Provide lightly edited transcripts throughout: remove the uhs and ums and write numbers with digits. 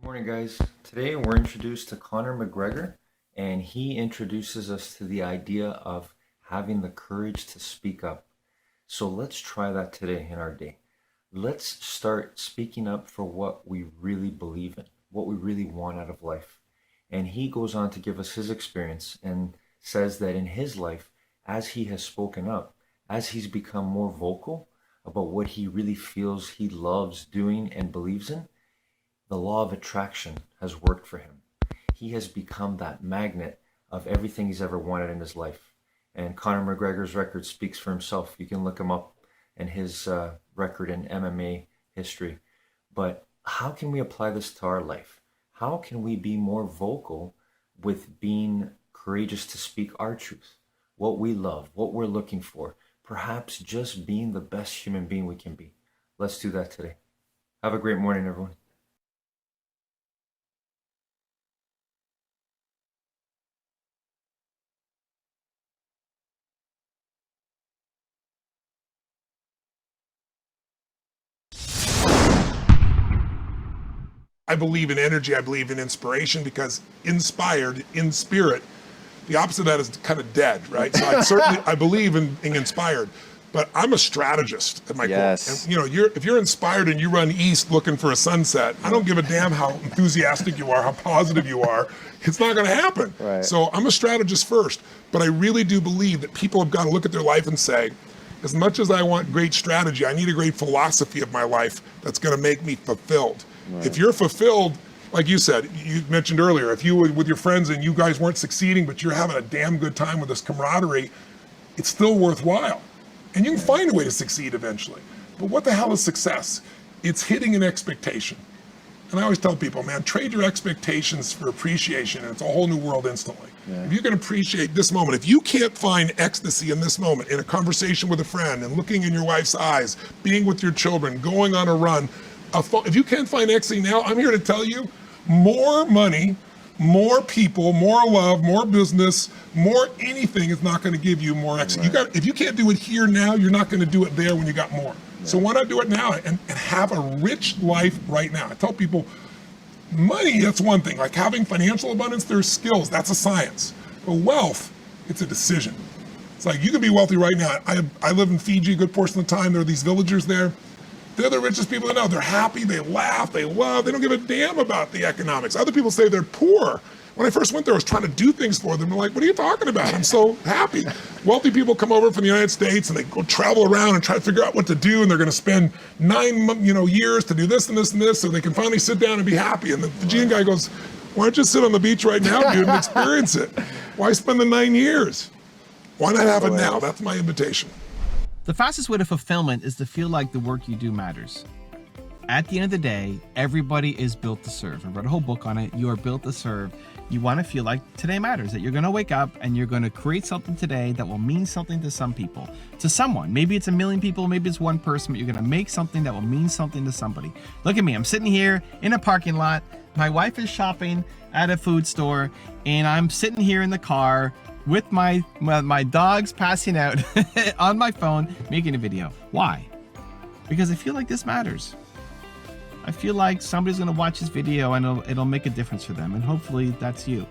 Morning, guys. Today we're introduced to Conor McGregor, and he introduces us to the idea of having the courage to speak up. So let's try that today in our day. Let's start speaking up for what we really believe in, what we really want out of life. And he goes on to give us his experience and says that in his life, as he has spoken up, as he's become more vocal about what he really feels he loves doing and believes in, the law of attraction has worked for him. He has become that magnet of everything he's ever wanted in his life. And Conor McGregor's record speaks for himself. You can look him up and his record in MMA history. But how can we apply this to our life? How can we be more vocal with being courageous to speak our truth, what we love, what we're looking for, perhaps just being the best human being we can be? Let's do that today. Have a great morning, everyone. I believe in energy. I believe in inspiration, because inspired, in spirit, the opposite of that is kind of dead, right? So I believe in being inspired, but I'm a strategist at my core. And if you're inspired and you run east looking for a sunset, I don't give a damn how enthusiastic you are, how positive you are. It's not going to happen. Right. So I'm a strategist first, but I really do believe that people have got to look at their life and say, as much as I want great strategy, I need a great philosophy of my life that's going to make me fulfilled. Right. If you're fulfilled, like you said, you mentioned earlier, if you were with your friends and you guys weren't succeeding, but you're having a damn good time with this camaraderie, it's still worthwhile. And you can find a way to succeed eventually. But what the hell is success? It's hitting an expectation. And I always tell people, man, trade your expectations for appreciation, and it's a whole new world instantly. Yeah. If you can appreciate this moment, if you can't find ecstasy in this moment, in a conversation with a friend and looking in your wife's eyes, being with your children, going on a run, if you can't find ecstasy now, I'm here to tell you, more money, more people, more love, more business, more anything is not going to give you more ecstasy. Right. If you can't do it here now, you're not going to do it there when you got more. Yeah. So why not do it now and have a rich life right now? I tell people, money, that's one thing. Like having financial abundance, there's skills, that's a science. But wealth, it's a decision. It's like you can be wealthy right now. I live in Fiji a good portion of the time. There are these villagers there. They're the richest people I know. They're happy, they laugh, they love, they don't give a damn about the economics. Other people say they're poor. When I first went there, I was trying to do things for them. They're like, what are you talking about? I'm so happy. Wealthy people come over from the United States and they go travel around and try to figure out what to do, and they're gonna spend 9 years to do this and this and this so they can finally sit down and be happy. And the Fijian guy goes, why don't you sit on the beach right now, dude, and experience it? Why spend the 9 years? Why not have it now? That's my invitation. The fastest way to fulfillment is to feel like the work you do matters. At the end of the day, everybody is built to serve. I read a whole book on it. You are built to serve. You want to feel like today matters, that you're going to wake up and you're going to create something today that will mean something to some people, to someone. Maybe it's 1 million people, maybe it's one person, but you're going to make something that will mean something to somebody. Look at me. I'm sitting here in a parking lot. My wife is shopping at a food store, and I'm sitting here in the car with my dogs passing out on my phone, making a video. Why? Because I feel like this matters. I feel like somebody's gonna watch this video and it'll make a difference for them, and hopefully that's you.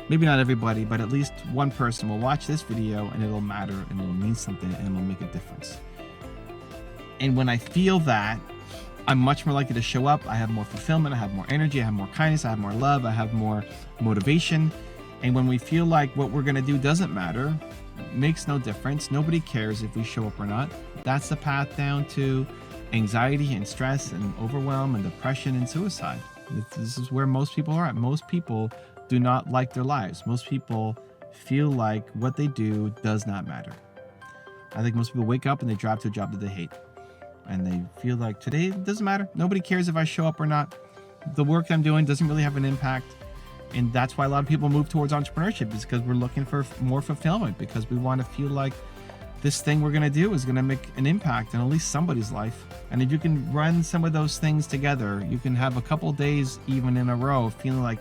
Maybe not everybody, but at least one person will watch this video and it'll matter and it'll mean something and it'll make a difference. And when I feel that, I'm much more likely to show up. I have more fulfillment, I have more energy, I have more kindness, I have more love, I have more motivation. And when we feel like what we're gonna do doesn't matter, makes no difference, nobody cares if we show up or not, that's the path down to anxiety and stress and overwhelm and depression and suicide. This is where most people are at. Most people do not like their lives. Most people feel like what they do does not matter. I think most people wake up and they drive to a job that they hate. And they feel like today it doesn't matter. Nobody cares if I show up or not. The work I'm doing doesn't really have an impact. And that's why a lot of people move towards entrepreneurship, is because we're looking for more fulfillment, because we want to feel like this thing we're going to do is going to make an impact in at least somebody's life. And if you can run some of those things together, you can have a couple days even in a row feeling like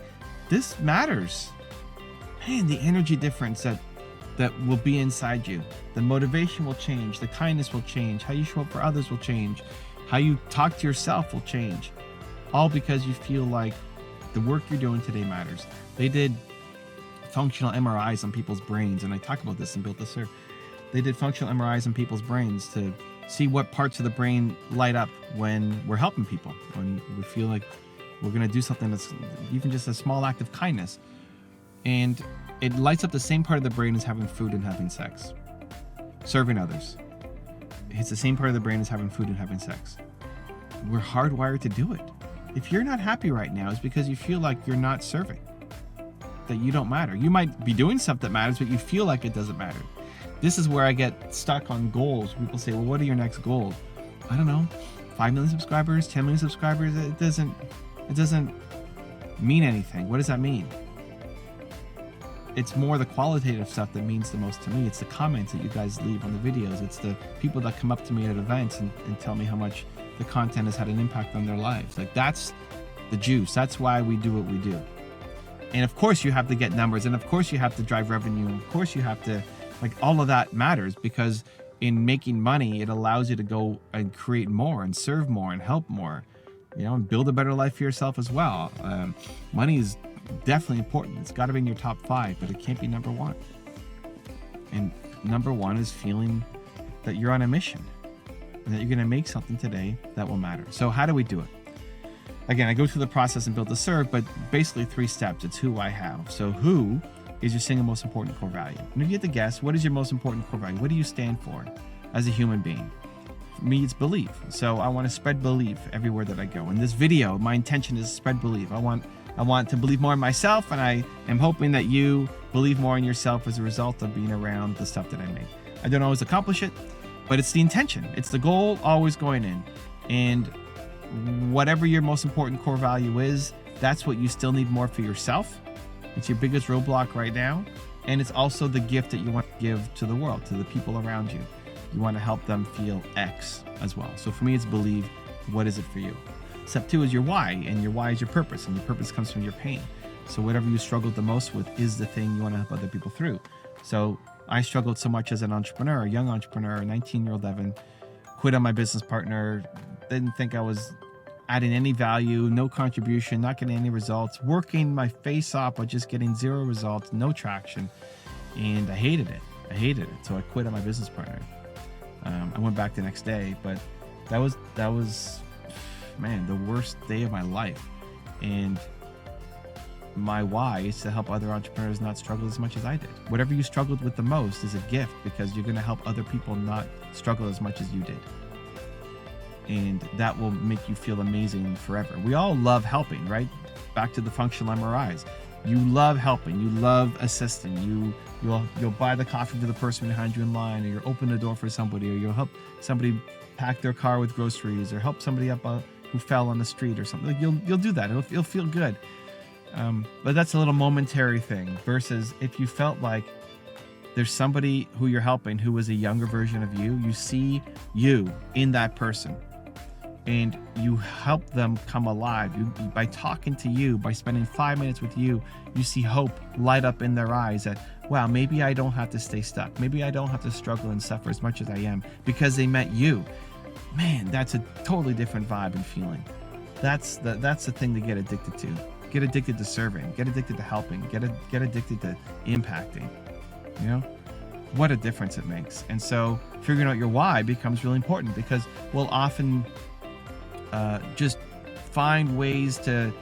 this matters. Man, the energy difference that will be inside you. The motivation will change. The kindness will change. How you show up for others will change. How you talk to yourself will change. All because you feel like The work you're doing today matters. They did functional MRIs on people's brains, and I talk about this in Built to Serve. They did functional MRIs on people's brains to see what parts of the brain light up when we're helping people, when we feel like we're going to do something that's even just a small act of kindness. And it lights up the same part of the brain as having food and having sex. Serving others. It's the same part of the brain as having food and having sex. We're hardwired to do it. If you're not happy right now, it's because you feel like you're not serving, that you don't matter. You might be doing stuff that matters, but you feel like it doesn't matter. This is where I get stuck on goals. People say, well, what are your next goals? I don't know, 5 million subscribers, 10 million subscribers. It doesn't mean anything. What does that mean? It's more the qualitative stuff that means the most to me. It's the comments that you guys leave on the videos. It's the people that come up to me at events and tell me how much the content has had an impact on their lives. Like, that's the juice. That's why we do what we do. And of course you have to get numbers, and of course you have to drive revenue, and of course you have to, like, all of that matters, because in making money, it allows you to go and create more and serve more and help more, you know, and build a better life for yourself as well. Money is definitely important. It's got to be in your top 5, but it can't be number 1. And number 1 is feeling that you're on a mission and that you're going to make something today that will matter. So how do we do it? Again, I go through the process and Built to Serve, but basically 3 steps. It's who I have. So who is your single most important core value? And if you had to guess, what is your most important core value? What do you stand for as a human being? For me, it's belief. So I want to spread belief everywhere that I go. In this video, my intention is to spread belief. I want to believe more in myself, and I am hoping that you believe more in yourself as a result of being around the stuff that I make. I don't always accomplish it, but it's the intention. It's the goal always going in. And whatever your most important core value is, that's what you still need more for yourself. It's your biggest roadblock right now. And it's also the gift that you want to give to the world, to the people around you. You want to help them feel X as well. So for me, it's believe. What is it for you? Step 2 is your why, and your why is your purpose, and your purpose comes from your pain. So whatever you struggled the most with is the thing you want to help other people through. So I struggled so much as an entrepreneur, a young entrepreneur, 19-year-old Evan, quit on my business partner, didn't think I was adding any value, no contribution, not getting any results, working my face off, but just getting 0 results, no traction. And I hated it. So I quit on my business partner. I went back the next day, but that was, man, the worst day of my life. And my why is to help other entrepreneurs not struggle as much as I did. Whatever you struggled with the most is a gift, because you're going to help other people not struggle as much as you did. And that will make you feel amazing forever. We all love helping, right? Back to the functional MRIs. You love helping. You love assisting. You'll buy the coffee for the person behind you in line, or you'll open the door for somebody, or you'll help somebody pack their car with groceries, or help somebody up who fell on the street or something. Like, you'll do that. It'll feel good. But that's a little momentary thing, versus if you felt like there's somebody who you're helping who is a younger version of you, you see you in that person, and you help them come alive. By talking to you, by spending 5 minutes with you, you see hope light up in their eyes that, wow, maybe I don't have to stay stuck. Maybe I don't have to struggle and suffer as much as I am because they met you. Man, that's a totally different vibe and feeling. That's the thing to get addicted to. Get addicted to serving. Get addicted to helping. Get addicted to impacting. You know? What a difference it makes. And so figuring out your why becomes really important, because we'll often just find ways to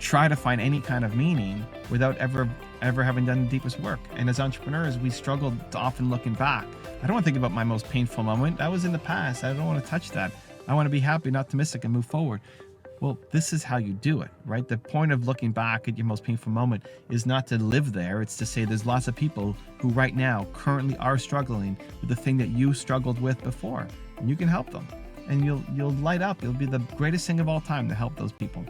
try to find any kind of meaning without ever having done the deepest work. And as entrepreneurs, we struggle to often looking back. I don't want to think about my most painful moment. That was in the past. I don't want to touch that. I want to be happy and optimistic and move forward. Well, this is how you do it, right? The point of looking back at your most painful moment is not to live there. It's to say there's lots of people who right now currently are struggling with the thing that you struggled with before, and you can help them. And you'll light up. You'll be the greatest thing of all time to help those people.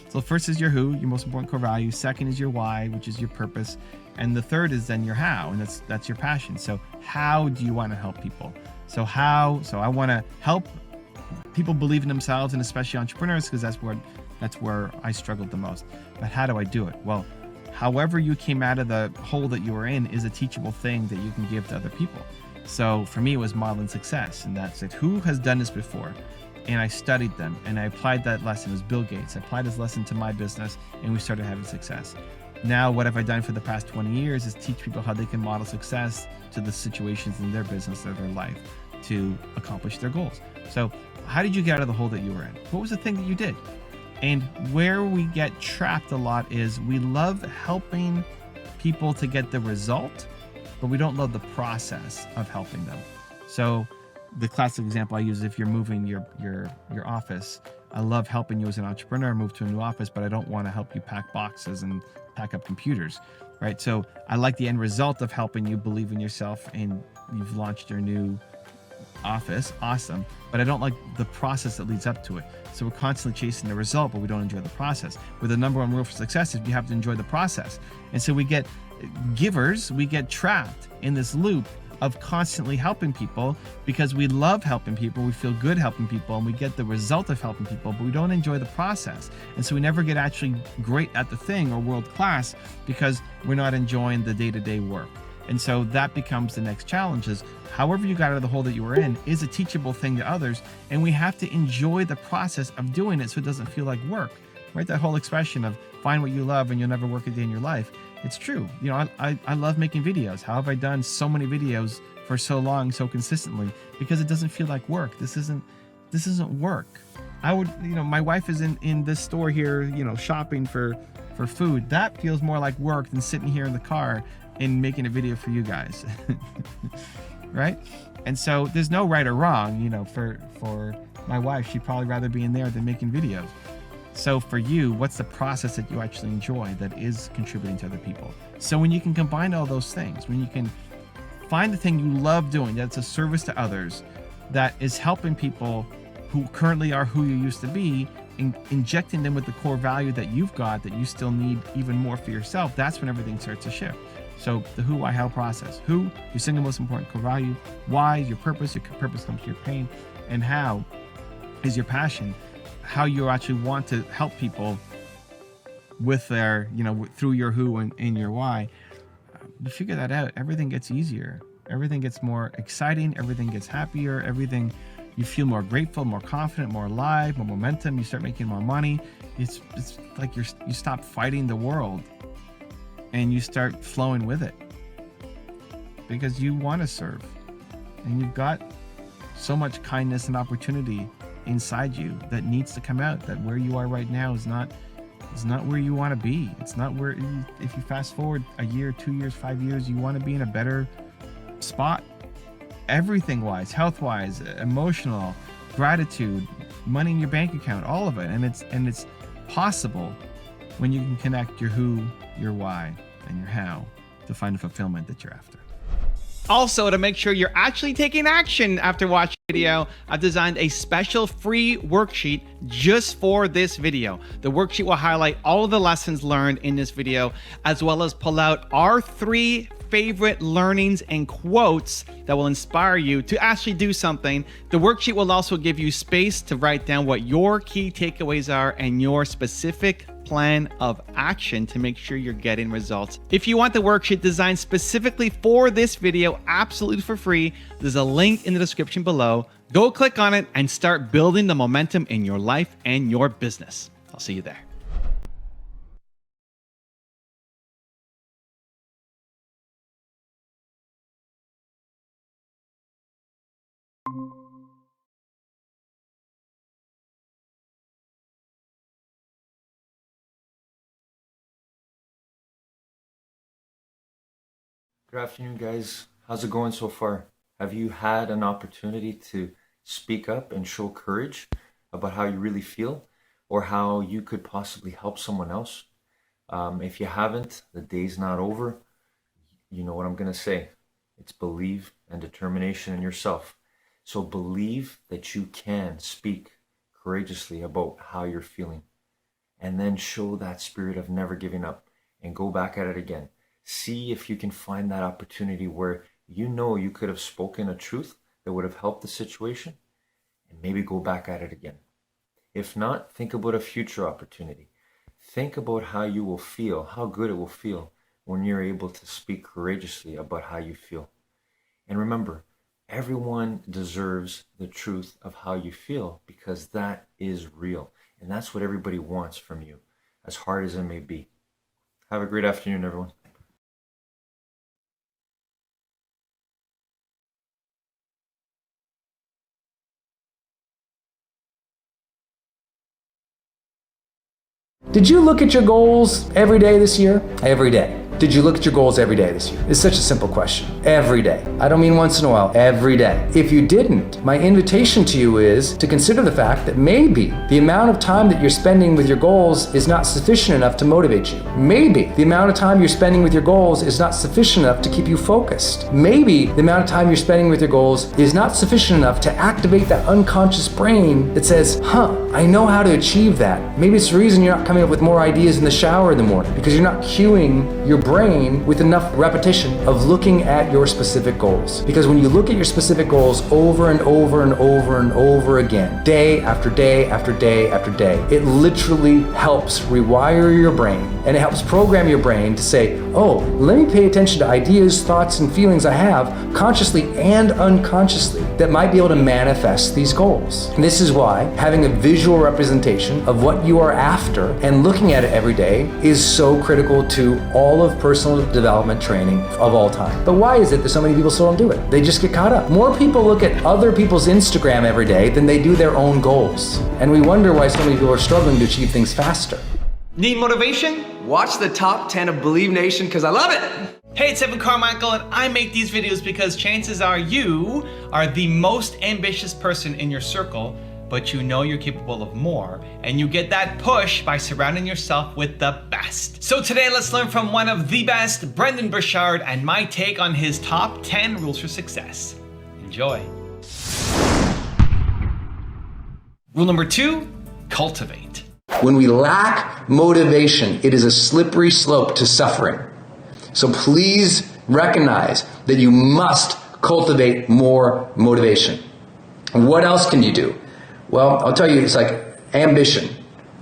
So first is your who, your most important core value. Second is your why, which is your purpose. And the third is then your how, and that's your passion. So how do you want to help people? So I want to help people believe in themselves, and especially entrepreneurs, because that's where I struggled the most. But how do I do it? Well, however you came out of the hole that you were in is a teachable thing that you can give to other people. So for me, it was modeling success, and that's it. Who has done this before? and I studied them and I applied that lesson. It was Bill Gates. I applied his lesson to my business and we started having success. Now, what have I done for the past 20 years is teach people how they can model success to the situations in their business or their life to accomplish their goals. So how did you get out of the hole that you were in? What was the thing that you did? And where we get trapped a lot is we love helping people to get the result, but we don't love the process of helping them. So the classic example I use, if you're moving your office, I love helping you as an entrepreneur move to a new office, but I don't want to help you pack boxes and pack up computers, right? So I like the end result of helping you believe in yourself and you've launched your new office, awesome, but I don't like the process that leads up to it. So we're constantly chasing the result, but we don't enjoy the process. Where the number one rule for success is you have to enjoy the process. And so we get trapped in this loop of constantly helping people because we love helping people, we feel good helping people, and we get the result of helping people, but we don't enjoy the process. And so we never get actually great at the thing or world class because we're not enjoying the day-to-day work. And so that becomes the next challenge is however you got out of the hole that you were in is a teachable thing to others. And we have to enjoy the process of doing it so it doesn't feel like work, right? That whole expression of find what you love and you'll never work a day in your life. It's true. You know, I love making videos. How have I done so many videos for so long, so consistently? Because it doesn't feel like work. This isn't work. I would, you know, my wife is in this store here, you know, shopping for food. That feels more like work than sitting here in the car and making a video for you guys. Right? And so there's no right or wrong, you know, for my wife, she'd probably rather be in there than making videos. So for you, what's the process that you actually enjoy that is contributing to other people? So when you can combine all those things, when you can find the thing you love doing, that's a service to others, that is helping people who currently are who you used to be, injecting them with the core value that you've got that you still need even more for yourself, that's when everything starts to shift. So the who, why, how process. Who, your single most important core value. Why, your purpose comes to your pain. And how is your passion, how you actually want to help people with their, you know, through your who and your why. You figure that out, everything gets easier. Everything gets more exciting. Everything gets happier. Everything, you feel more grateful, more confident, more alive, more momentum. You start making more money. It's like you stop fighting the world and you start flowing with it because you want to serve and you've got so much kindness and opportunity inside you that needs to come out, that where you are right now is not where you want to be. It's not where, if you fast forward a year, 2 years, 5 years, you want to be in a better spot, everything wise, health wise, emotional, gratitude, money in your bank account, all of it. And it's possible when you can connect your who, your why, and your how to find the fulfillment that you're after. Also, to make sure you're actually taking action after watching the video, I've designed a special free worksheet just for this video. The worksheet will highlight all of the lessons learned in this video, as well as pull out our 3 favorite learnings and quotes that will inspire you to actually do something. The worksheet will also give you space to write down what your key takeaways are and your specific plan of action to make sure you're getting results. If you want the worksheet designed specifically for this video, absolutely for free, there's a link in the description below. Go click on it and start building the momentum in your life and your business. I'll see you there. Good afternoon, guys. How's it going so far? Have you had an opportunity to speak up and show courage about how you really feel or how you could possibly help someone else? If you haven't, the day's not over. You know what I'm going to say. It's believe and determination in yourself. So believe that you can speak courageously about how you're feeling, and then show that spirit of never giving up and go back at it again. See if you can find that opportunity where you know you could have spoken a truth that would have helped the situation, and maybe go back at it again. If not, think about a future opportunity. Think about how you will feel, how good it will feel when you're able to speak courageously about how you feel. And remember, Everyone deserves the truth of how you feel because that is real. And that's what everybody wants from you, as hard as it may be. Have a great afternoon, everyone. Did you look at your goals every day this year? Every day. Did you look at your goals every day this year? It's such a simple question. Every day. I don't mean once in a while, every day. If you didn't, my invitation to you is to consider the fact that maybe the amount of time that you're spending with your goals is not sufficient enough to motivate you. Maybe the amount of time you're spending with your goals is not sufficient enough to keep you focused. Maybe the amount of time you're spending with your goals is not sufficient enough to activate that unconscious brain that says, I know how to achieve that. Maybe it's the reason you're not coming up with more ideas in the shower in the morning, because you're not cueing your brain with enough repetition of looking at your specific goals. Because when you look at your specific goals over and over and over and over again, day after day after day after day, it literally helps rewire your brain, and it helps program your brain to say, oh, let me pay attention to ideas, thoughts, and feelings I have consciously and unconsciously that might be able to manifest these goals. And this is why having a visual representation of what you are after and looking at it every day is so critical to all of personal development training of all time. But why is it that so many people still don't do it? They just get caught up. More people look at other people's Instagram every day than they do their own goals. And we wonder why so many people are struggling to achieve things faster. Need motivation? Watch the top 10 of Believe Nation because I love it. Hey, it's Evan Carmichael, and I make these videos because chances are you are the most ambitious person in your circle, but you know you're capable of more, and you get that push by surrounding yourself with the best. So today, let's learn from one of the best, Brendon Burchard, and my take on his top 10 rules for success. Enjoy. Rule number 2, cultivate. When we lack motivation, it is a slippery slope to suffering. So please recognize that you must cultivate more motivation. What else can you do? Well, I'll tell you, it's like ambition,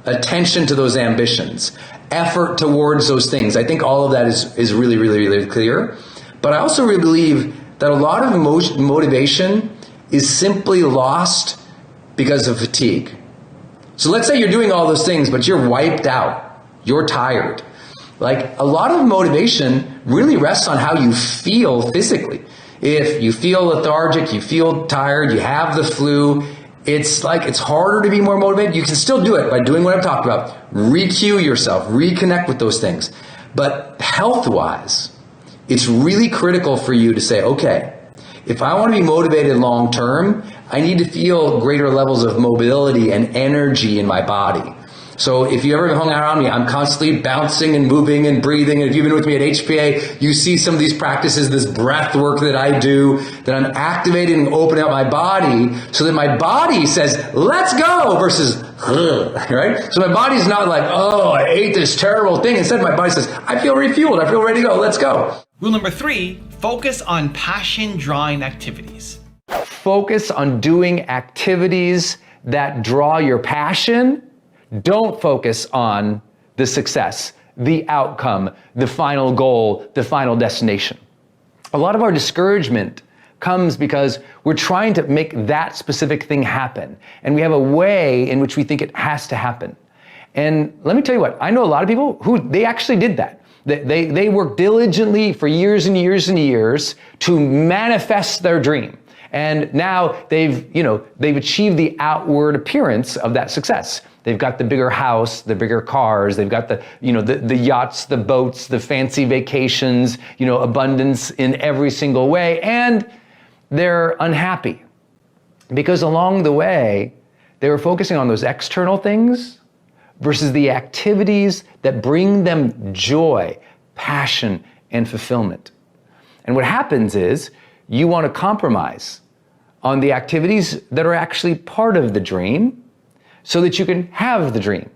attention to those ambitions, effort towards those things. I think all of that is really, really, really clear. But I also really believe that a lot of motivation is simply lost because of fatigue. So let's say you're doing all those things, but you're wiped out. You're tired. Like, a lot of motivation really rests on how you feel physically. If you feel lethargic, you feel tired, you have the flu, it's harder to be more motivated. You can still do it by doing what I've talked about. Re-cue yourself, reconnect with those things. But health-wise, it's really critical for you to say, okay, if I want to be motivated long term, I need to feel greater levels of mobility and energy in my body. So if you ever hung out around me, I'm constantly bouncing and moving and breathing. And if you've been with me at HPA, you see some of these practices, this breath work that I do, that I'm activating and opening up my body so that my body says, let's go, versus, right? So my body's not like, oh, I ate this terrible thing. Instead, my body says, I feel refueled. I feel ready to go. Let's go. Rule number 3, focus on passion-drawing activities. Focus on doing activities that draw your passion. Don't focus on the success, the outcome, the final goal, the final destination. A lot of our discouragement comes because we're trying to make that specific thing happen. And we have a way in which we think it has to happen. And let me tell you what, I know a lot of people who they actually did that. They worked diligently for years and years and years to manifest their dream. And now they've achieved the outward appearance of that success. They've got the bigger house, the bigger cars, they've got the yachts, the boats, the fancy vacations, abundance in every single way, and they're unhappy. Because along the way, they were focusing on those external things versus the activities that bring them joy, passion, and fulfillment. And what happens is, you want to compromise on the activities that are actually part of the dream so that you can have the dream,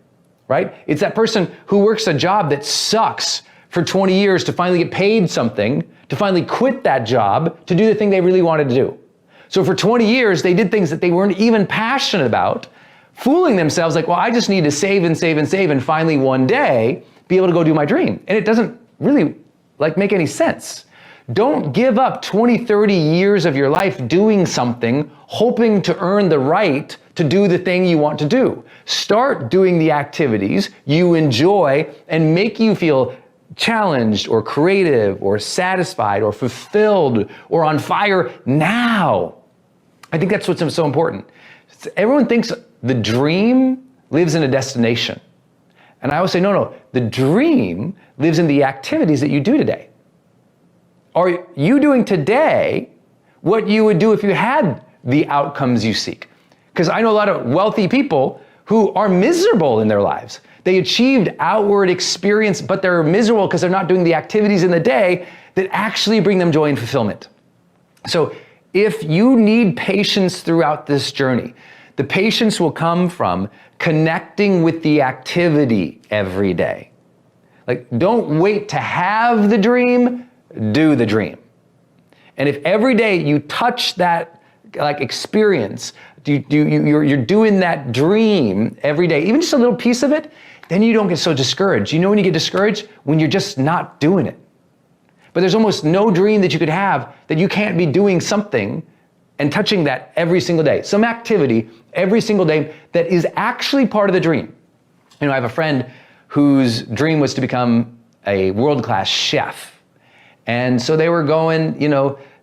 right? It's that person who works a job that sucks for 20 years to finally get paid something, to finally quit that job to do the thing they really wanted to do. So for 20 years, they did things that they weren't even passionate about, fooling themselves like, well, I just need to save and save and save and finally one day be able to go do my dream. And it doesn't really make any sense. Don't give up 20, 30 years of your life doing something, hoping to earn the right to do the thing you want to do. Start doing the activities you enjoy and make you feel challenged or creative or satisfied or fulfilled or on fire now. I think that's what's so important. Everyone thinks the dream lives in a destination. And I always say, no, the dream lives in the activities that you do today. Are you doing today what you would do if you had the outcomes you seek? Because I know a lot of wealthy people who are miserable in their lives. They achieved outward experience, but they're miserable because they're not doing the activities in the day that actually bring them joy and fulfillment. So if you need patience throughout this journey, the patience will come from connecting with the activity every day. Like, don't wait to have the dream, do the dream. And if every day you touch that experience, you're doing that dream every day, even just a little piece of it, then you don't get so discouraged. You know when you get discouraged? When you're just not doing it. But there's almost no dream that you could have that you can't be doing something and touching that every single day. Some activity every single day that is actually part of the dream. I have a friend whose dream was to become a world-class chef. And so they were going,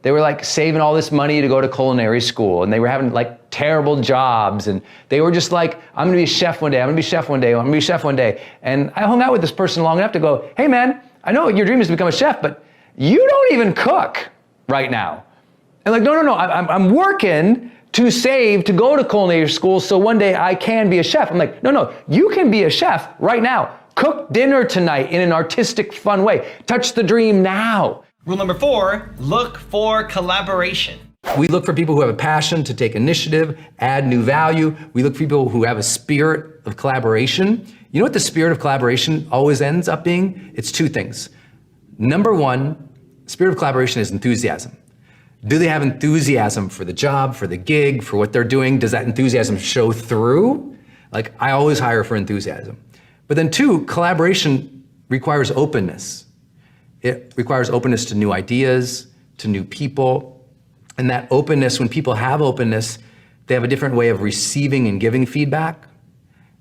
they were saving all this money to go to culinary school, and they were having terrible jobs, and they were just I'm gonna be a chef one day, I'm gonna be a chef one day, I'm gonna be a chef one day. And I hung out with this person long enough to go, hey man, I know your dream is to become a chef, but you don't even cook right now. And no, I'm working to save to go to culinary school so one day I can be a chef. I'm no, you can be a chef right now. Cook dinner tonight in an artistic, fun way. Touch the dream now. Rule number 4, look for collaboration. We look for people who have a passion to take initiative, add new value. We look for people who have a spirit of collaboration. You know what the spirit of collaboration always ends up being? It's 2 things. Number 1, spirit of collaboration is enthusiasm. Do they have enthusiasm for the job, for the gig, for what they're doing? Does that enthusiasm show through? I always hire for enthusiasm. But then 2, collaboration requires openness. It requires openness to new ideas, to new people. And that openness, when people have openness, they have a different way of receiving and giving feedback.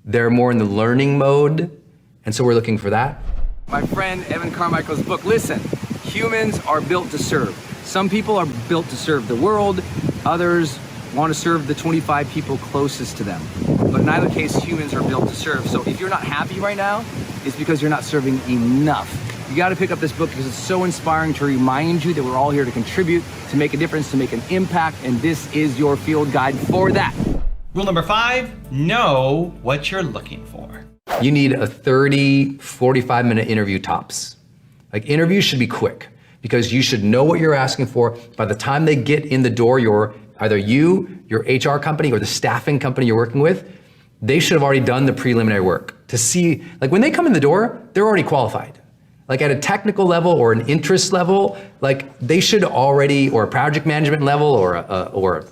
They're more in the learning mode. And so we're looking for that. My friend Evan Carmichael's book, listen, humans are built to serve. Some people are built to serve the world. Others want to serve the 25 people closest to them. But in either case, humans are built to serve. So if you're not happy right now, it's because you're not serving enough. You got to pick up this book because it's so inspiring to remind you that we're all here to contribute, to make a difference, to make an impact, and this is your field guide for that. Rule number 5, know what you're looking for. You need a 30, 45-minute interview tops. Interviews should be quick because you should know what you're asking for. By the time they get in the door, your HR company, or the staffing company you're working with, they should have already done the preliminary work to see, when they come in the door, they're already qualified. At a technical level or an interest level, they should already, or a project management level, or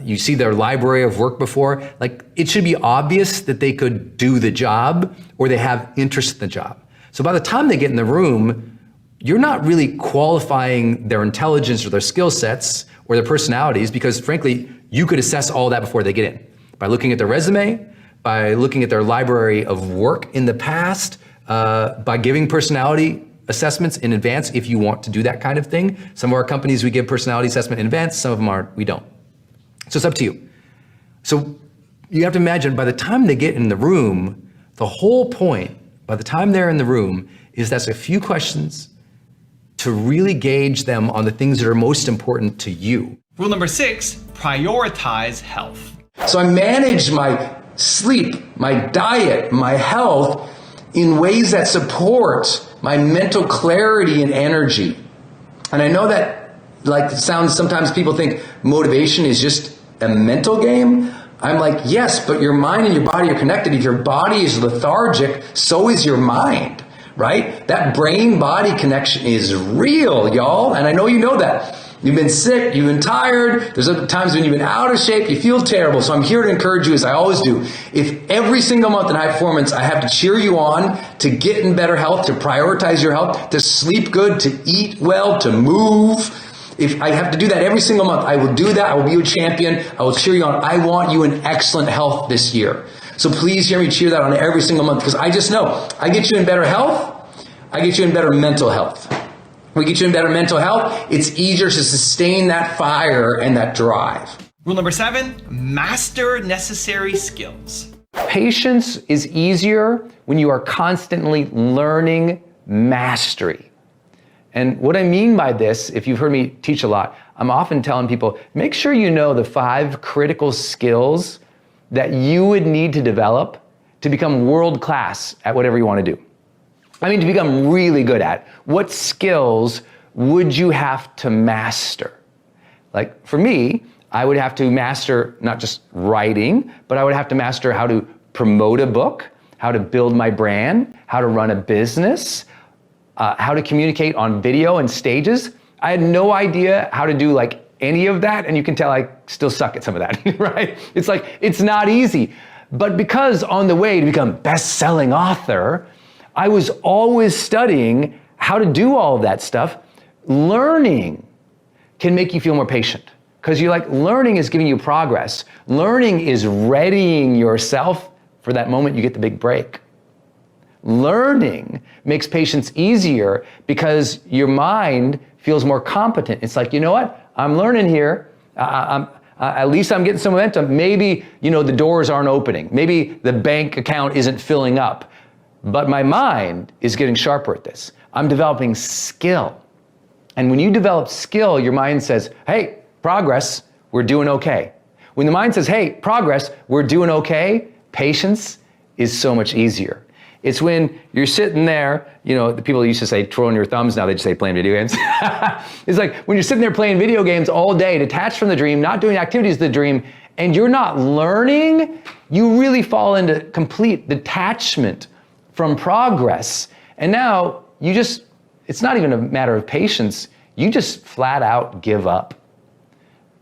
you see their library of work before, it should be obvious that they could do the job or they have interest in the job. So by the time they get in the room, you're not really qualifying their intelligence or their skill sets or their personalities, because frankly, you could assess all that before they get in. By looking at their resume, by looking at their library of work in the past, by giving personality assessments in advance if you want to do that kind of thing. Some of our companies, we give personality assessment in advance, some of them aren't, we don't. So it's up to you. So you have to imagine by the time they get in the room, the whole point, by the time they're in the room, is that's a few questions to really gauge them on the things that are most important to you. Rule number 6, prioritize health. So I manage my sleep, my diet, my health in ways that support my mental clarity and energy. And I know that sometimes people think motivation is just a mental game. I'm yes, but your mind and your body are connected. If your body is lethargic, so is your mind, right? That brain-body connection is real, y'all. And I know you know that. You've been sick, you've been tired, there's other times when you've been out of shape, you feel terrible. So I'm here to encourage you, as I always do. If every single month in High Performance I have to cheer you on to get in better health, to prioritize your health, to sleep good, to eat well, to move, if I have to do that every single month, I will do that. I will be your champion. I will cheer you on. I want you in excellent health this year. So please hear me cheer that on every single month, because I just know I get you in better health. I get you in better mental health. We get you in better mental health. It's easier to sustain that fire and that drive. Rule number 7, master necessary skills. Patience is easier when you are constantly learning mastery. And what I mean by this, if you've heard me teach a lot, I'm often telling people, make sure you know the 5 critical skills that you would need to develop to become world class at whatever you want to do. I mean, to become really good at. What skills would you have to master? Like for me, I would have to master not just writing, but I would have to master how to promote a book, how to build my brand, how to run a business, how to communicate on video and stages. I had no idea how to do like any of that, and you can tell I still suck at some of that, right? It's like, it's not easy. But because on the way to become best-selling author, I was always studying how to do all of that stuff. Learning can make you feel more patient, because you're like, learning is giving you progress. Learning is readying yourself for that moment you get the big break. Learning makes patience easier because your mind feels more competent. It's like, you know what? I'm learning here. At least I'm getting some momentum. Maybe, the doors aren't opening. Maybe the bank account isn't filling up. But my mind is getting sharper at this. I'm developing skill. And when you develop skill, your mind says, hey, progress, we're doing okay. When the mind says, hey, progress, we're doing okay, patience is so much easier. It's when you're sitting there, the people used to say twirling your thumbs, now they just say playing video games. It's like when you're sitting there playing video games all day, detached from the dream, not doing activities of the dream, and you're not learning, you really fall into complete detachment from progress. And now it's not even a matter of patience, you just flat out give up.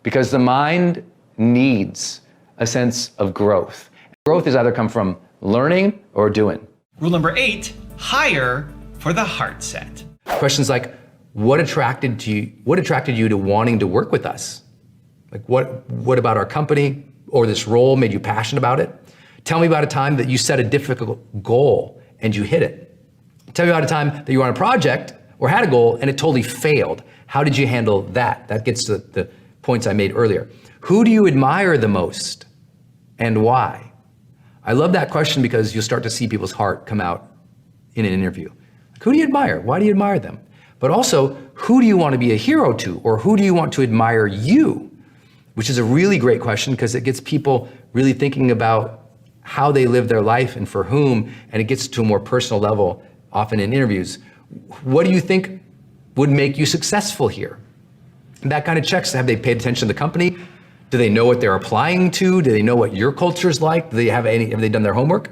Because the mind needs a sense of growth. Growth is either come from learning or doing. Rule number 8, hire for the heart set. Questions like, what attracted you to wanting to work with us? Like what about our company or this role made you passionate about it? Tell me about a time that you set a difficult goal and you hit it. Tell me about a time that you were on a project or had a goal and it totally failed. How did you handle that? That gets to the points I made earlier. Who do you admire the most and why? I love that question because you'll start to see people's heart come out in an interview. Like, who do you admire? Why do you admire them? But also, who do you want to be a hero to, or who do you want to admire you? Which is a really great question because it gets people really thinking about how they live their life and for whom, and it gets to a more personal level, often in interviews. What do you think would make you successful here? And that kind of checks, have they paid attention to the company? Do they know what they're applying to? Do they know what your culture is like? Have they done their homework?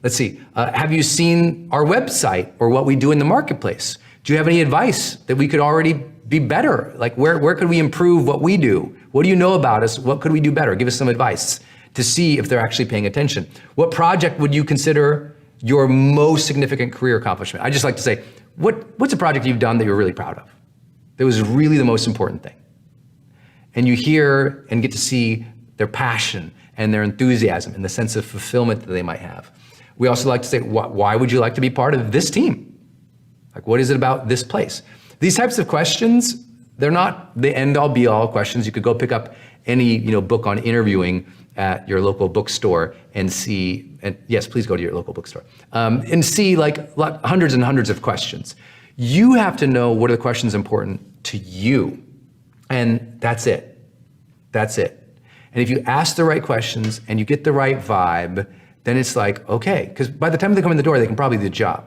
Let's see, have you seen our website or what we do in the marketplace? Do you have any advice that we could already be better? Like where could we improve what we do? What do you know about us? What could we do better? Give us some advice to see if they're actually paying attention. What project would you consider your most significant career accomplishment? I just like to say, what's a project you've done that you're really proud of? That was really the most important thing. And you hear and get to see their passion and their enthusiasm and the sense of fulfillment that they might have. We also like to say, why would you like to be part of this team? Like, what is it about this place? These types of questions, they're not the end-all be-all questions. You could go pick up any book on interviewing at your local bookstore and see, and yes, please go to your local bookstore, and see like hundreds and hundreds of questions. You have to know what are the questions important to you. And that's it. That's it. And if you ask the right questions and you get the right vibe, then it's like, okay, because by the time they come in the door, they can probably do the job.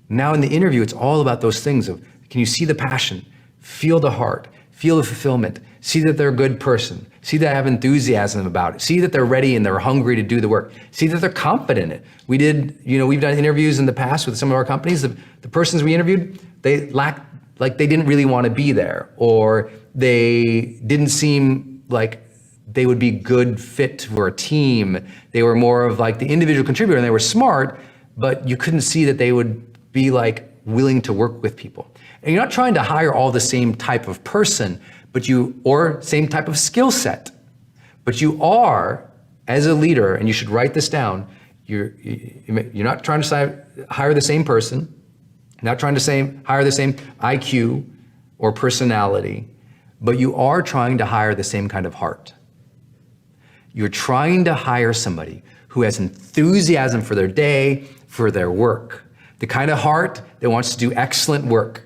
Now in the interview, it's all about those things of, can you see the passion, feel the heart, feel the fulfillment, see that they're a good person, see that they have enthusiasm about it, see that they're ready and they're hungry to do the work, see that they're confident in it. We've done interviews in the past with some of our companies. The persons we interviewed, they didn't really want to be there, or They didn't seem like they would be good fit for a team. They were more of like the individual contributor, and they were smart, but you couldn't see that they would be like willing to work with people. And you're not trying to hire all the same type of person, or same type of skill set, but you are, as a leader, and you should write this down, you're not trying to hire the same person, not trying to hire the same IQ or personality, but you are trying to hire the same kind of heart. You're trying to hire somebody who has enthusiasm for their day, for their work. The kind of heart that wants to do excellent work.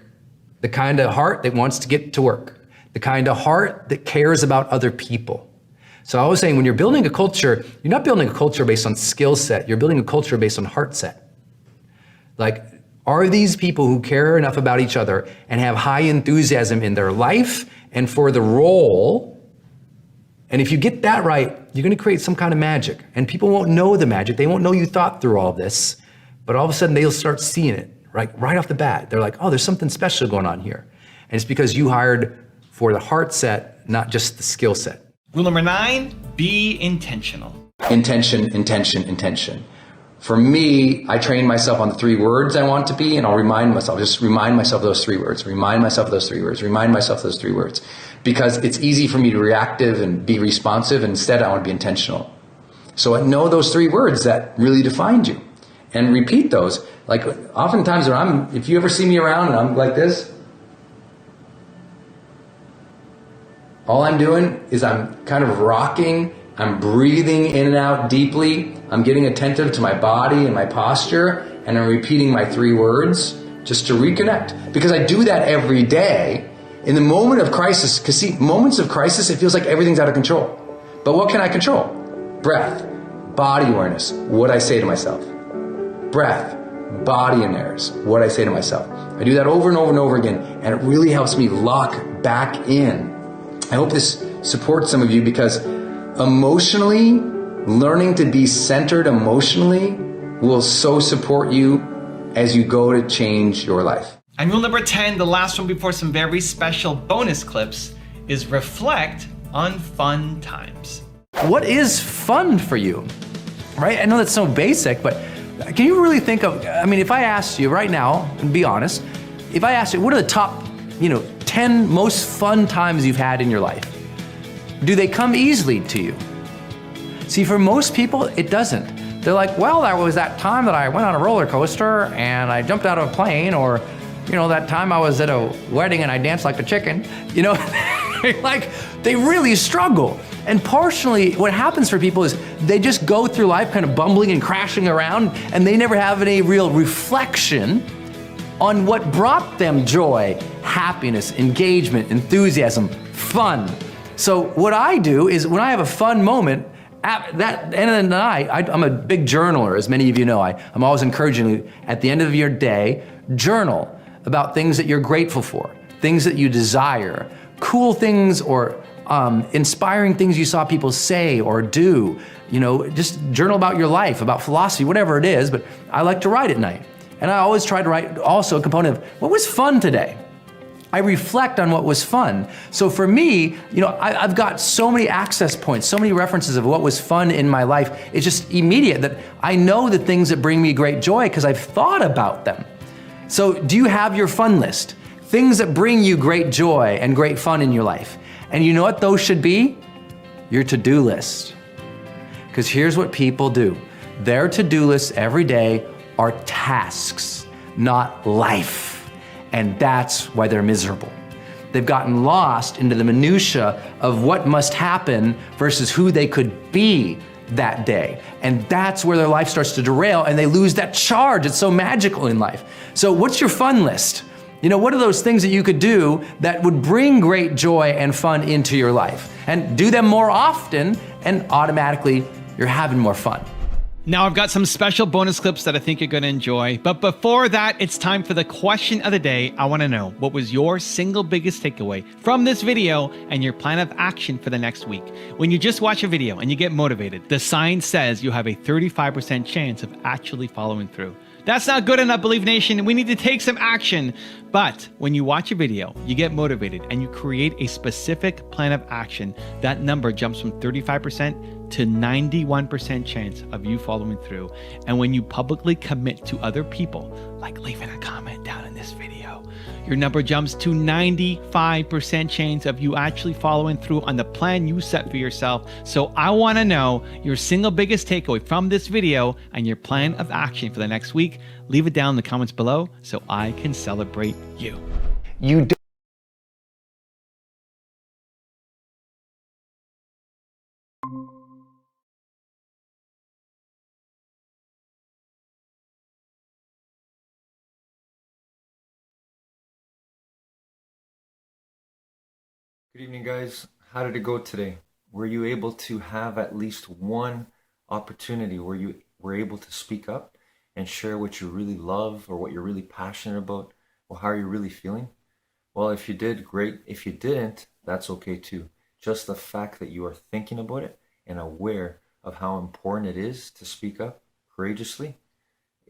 The kind of heart that wants to get to work. The kind of heart that cares about other people. So I was saying, when you're building a culture, you're not building a culture based on skill set, you're building a culture based on heart set. Like, are these people who care enough about each other and have high enthusiasm in their life and for the role? And if you get that right, you're gonna create some kind of magic. And people won't know the magic, they won't know you thought through all this, but all of a sudden they'll start seeing it, right off the bat. They're like, oh, there's something special going on here. And it's because you hired for the heart set, not just the skill set. Rule number 9, be intentional. Intention, intention, intention. For me, I train myself on the 3 words I want to be, and I'll remind myself of those 3 words, remind myself of those 3 words, remind myself of those 3 words. Because it's easy for me to be reactive and be responsive, and instead I want to be intentional. So I know those 3 words that really defined you, and repeat those. Like, oftentimes if you ever see me around and I'm like this, all I'm doing is I'm kind of rocking, I'm breathing in and out deeply, I'm getting attentive to my body and my posture, and I'm repeating my 3 words just to reconnect. Because I do that every day. In the moment of crisis, because see, moments of crisis, it feels like everything's out of control. But what can I control? Breath, body awareness, what I say to myself. Breath, body awareness, what I say to myself. I do that over and over and over again, and it really helps me lock back in. I hope this supports some of you, because emotionally, learning to be centered emotionally will so support you as you go to change your life. And rule number 10, the last one before some very special bonus clips, is reflect on fun times. What is fun for you? Right? I know that's so basic, but can you really think of, if I asked you right now, and be honest, if I asked you, what are the top, 10 most fun times you've had in your life? Do they come easily to you? See, for most people, it doesn't. They're like, well, there was that time that I went on a roller coaster and I jumped out of a plane, or, that time I was at a wedding and I danced like a chicken. Like, they really struggle. And partially what happens for people is they just go through life kind of bumbling and crashing around, and they never have any real reflection on what brought them joy, happiness, engagement, enthusiasm, fun. So what I do is, when I have a fun moment, at that end of the night, I'm a big journaler, as many of you know. I'm always encouraging you, at the end of your day, journal about things that you're grateful for, things that you desire, cool things or inspiring things you saw people say or do. Just journal about your life, about philosophy, whatever it is, but I like to write at night. And I always try to write also a component of, what was fun today? I reflect on what was fun. So for me, I've got so many access points, so many references of what was fun in my life. It's just immediate that I know the things that bring me great joy because I've thought about them. So do you have your fun list? Things that bring you great joy and great fun in your life. And you know what those should be? Your to-do list. Because here's what people do. Their to-do lists every day are tasks, not life. And that's why they're miserable. They've gotten lost into the minutia of what must happen versus who they could be that day. And that's where their life starts to derail, and they lose that charge. It's so magical in life. So what's your fun list? What are those things that you could do that would bring great joy and fun into your life? And do them more often, and automatically you're having more fun. Now I've got some special bonus clips that I think you're going to enjoy. But before that, it's time for the question of the day. I want to know, what was your single biggest takeaway from this video and your plan of action for the next week? When you just watch a video and you get motivated, the science says you have a 35% chance of actually following through. That's not good enough, Believe Nation. We need to take some action. But when you watch a video, you get motivated and you create a specific plan of action, that number jumps from 35% to 91% chance of you following through. And when you publicly commit to other people, like leaving a comment down in this video, your number jumps to 95% chance of you actually following through on the plan you set for yourself. So I want to know your single biggest takeaway from this video and your plan of action for the next week. Leave it down in the comments below so I can celebrate you. You don't Good evening, guys. How did it go today? Were you able to have at least one opportunity where you were able to speak up and share what you really love or what you're really passionate about, or how you're really feeling? Well, if you did, great. If you didn't, that's okay too. Just the fact that you are thinking about it and aware of how important it is to speak up courageously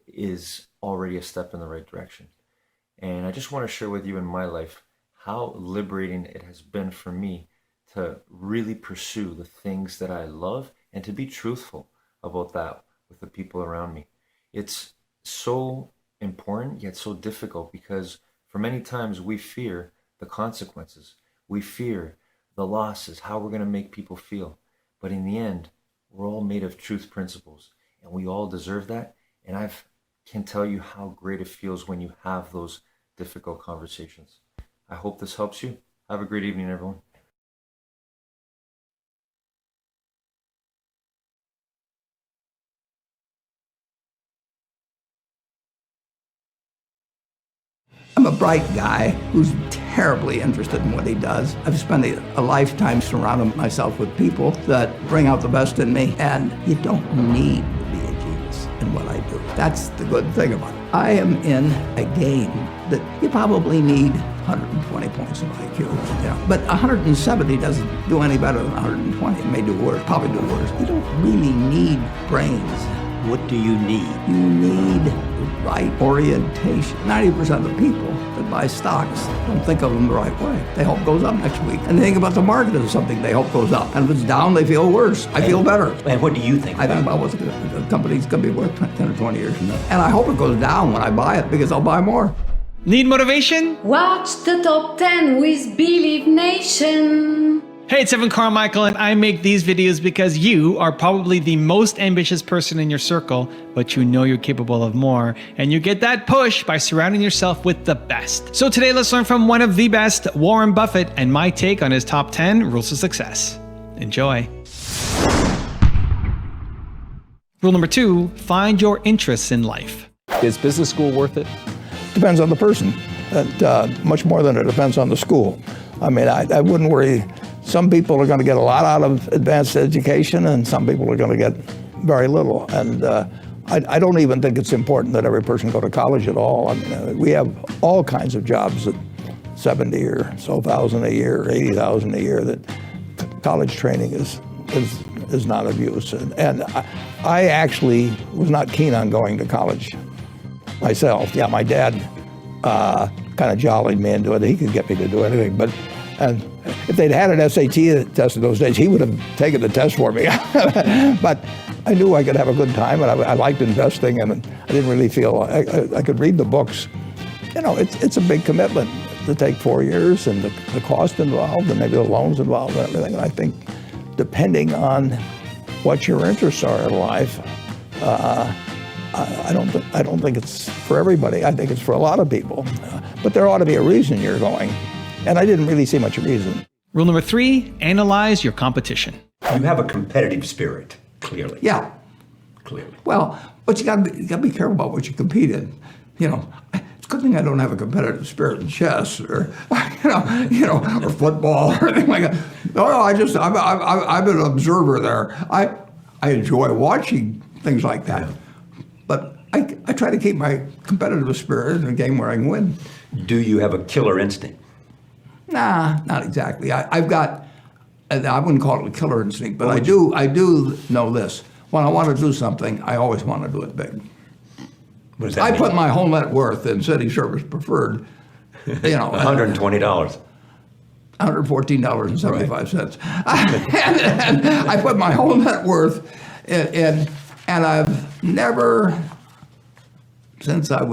is already a step in the right direction. And I just want to share with you in my life how liberating it has been for me to really pursue the things that I love and to be truthful about that with the people around me. It's so important yet so difficult because for many times we fear the consequences. We fear the losses, how we're going to make people feel. But in the end, we're all made of truth principles and we all deserve that. And I can tell you how great it feels when you have those difficult conversations. I hope this helps you. Have a great evening, everyone. I'm a bright guy who's terribly interested in what he does. I've spent a lifetime surrounding myself with people that bring out the best in me, and you don't need to be a genius in what I do. That's the good thing about it. I am in a game that you probably need 120 points of IQ, but 170 doesn't do any better than 120. It may do worse, probably do worse. You don't really need brains. What do you need? You need the right orientation. 90% of the people that buy stocks don't think of them the right way. They hope it goes up next week. And they think about the market as something they hope goes up. And if it's down, they feel worse. I feel better. And what do you think? I think about what the company's going to be worth 10 or 20 years from now. And I hope it goes down when I buy it because I'll buy more. Need motivation? Watch the top 10 with Believe Nation. Hey, it's Evan Carmichael, and I make these videos because you are probably the most ambitious person in your circle, but you know you're capable of more, and you get that push by surrounding yourself with the best. So today, let's learn from one of the best, Warren Buffett, and my take on his top 10 rules of success. Enjoy. Rule number 2, find your interests in life. Is business school worth it? Depends on the person, and much more than it depends on the school. I mean, I wouldn't worry. Some people are going to get a lot out of advanced education, and some people are going to get very little. And I don't even think it's important that every person go to college at all. I mean, we have all kinds of jobs at 70 or so thousand a year, 80,000 a year that college training is not of use. And I actually was not keen on going to college myself. Yeah, my dad kind of jollied me into it. He could get me to do anything, but if they'd had an SAT test in those days, he would have taken the test for me. But I knew I could have a good time, and I liked investing, and I didn't really feel I could read the books. You know, it's a big commitment to take 4 years, and the cost involved, and maybe the loans involved, and everything. And I think, depending on what your interests are in life, I don't think it's for everybody. I think it's for a lot of people, but there ought to be a reason you're going. And I didn't really see much reason. Rule number 3, analyze your competition. You have a competitive spirit, clearly. Yeah. Clearly. Well, but you got to be careful about what you compete in. You know, it's a good thing I don't have a competitive spirit in chess or or football or anything like that. No, I'm an observer there. I enjoy watching things like that. But I try to keep my competitive spirit in a game where I can win. Do you have a killer instinct? Nah, not exactly. I wouldn't call it a killer instinct, but I do know this. When I want to do something, I always want to do it big. What does that I mean? put my whole net worth in City Service Preferred, $120. $114.75. And I put my whole net worth in, and I've never, since that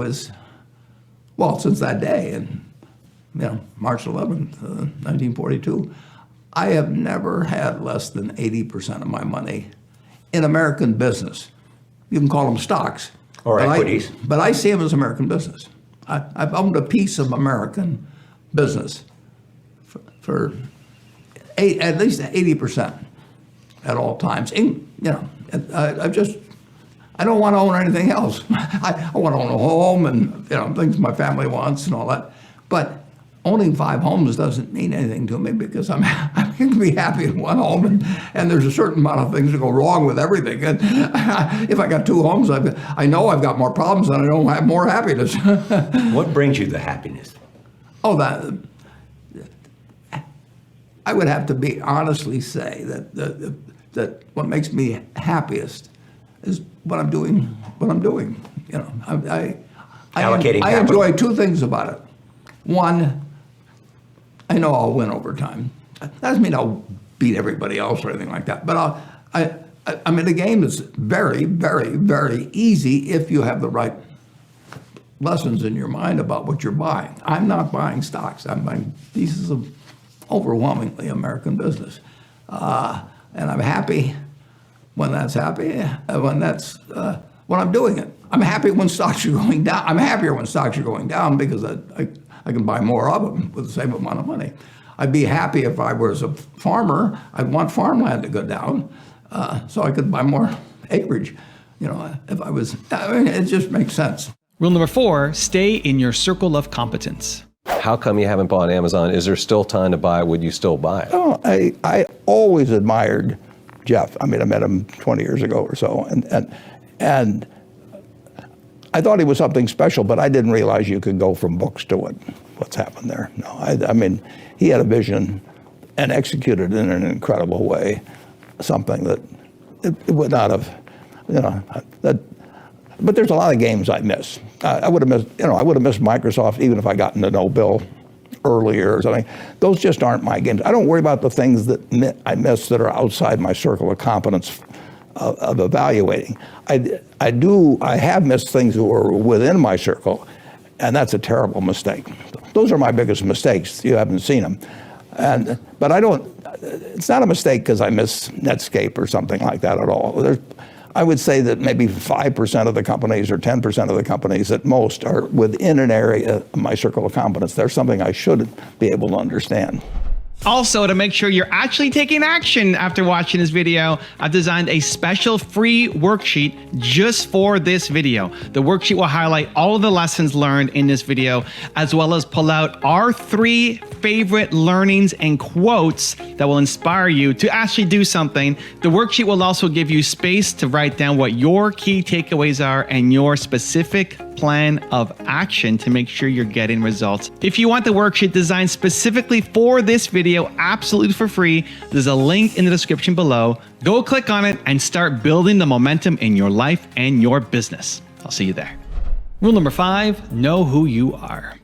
day, and March 11th, 1942, I have never had less than 80% of my money in American business. You can call them stocks. Or equities. But I see them as American business. I've owned a piece of American business for at least 80% at all times. And, I don't want to own anything else. I want to own a home and things my family wants and all that. But owning 5 homes doesn't mean anything to me because I can be happy in one home, and there's a certain amount of things that go wrong with everything. And if I got 2 homes, I know I've got more problems and I don't have more happiness. What brings you the happiness? I would have to be honestly say that what makes me happiest is what I'm doing. I Allocating I capital. enjoy 2 things about it. One, I know I'll win over time. That doesn't mean I'll beat everybody else or anything like that. But I'm in a game that's very, very, very easy if you have the right lessons in your mind about what you're buying. I'm not buying stocks. I'm buying pieces of overwhelmingly American business. And I'm happy when that's when I'm doing it. I'm happy when stocks are going down. I'm happier when stocks are going down because I can buy more of them with the same amount of money. I'd be happy if I was a farmer. I'd want farmland to go down so I could buy more acreage. If I was, it just makes sense. Rule number 4, stay in your circle of competence. How come you haven't bought Amazon? Is there still time to buy? Would you still buy it? Oh, I always admired Jeff. I met him 20 years ago or so, and I thought he was something special, but I didn't realize you could go from books to what's happened there. No, he had a vision and executed it in an incredible way, something that it would not have, but there's a lot of games I miss. I would have missed Microsoft even if I got into no bill earlier or something. Those just aren't my games. I don't worry about the things that I miss that are outside my circle of competence of evaluating. I have missed things that were within my circle, and that's a terrible mistake. Those are my biggest mistakes. You haven't seen them. But it's not a mistake because I miss Netscape or something like that at all. I would say that maybe 5% of the companies or 10% of the companies at most are within an area of my circle of competence. There's something I should be able to understand. Also, to make sure you're actually taking action after watching this video, I've designed a special free worksheet just for this video. The worksheet will highlight all of the lessons learned in this video, as well as pull out our 3 favorite learnings and quotes that will inspire you to actually do something. The worksheet will also give you space to write down what your key takeaways are and your specific plan of action to make sure you're getting results. If you want the worksheet designed specifically for this video, absolutely for free, there's a link in the description below. Go click on it and start building the momentum in your life and your business. I'll see you there. Rule number 5, know who you are.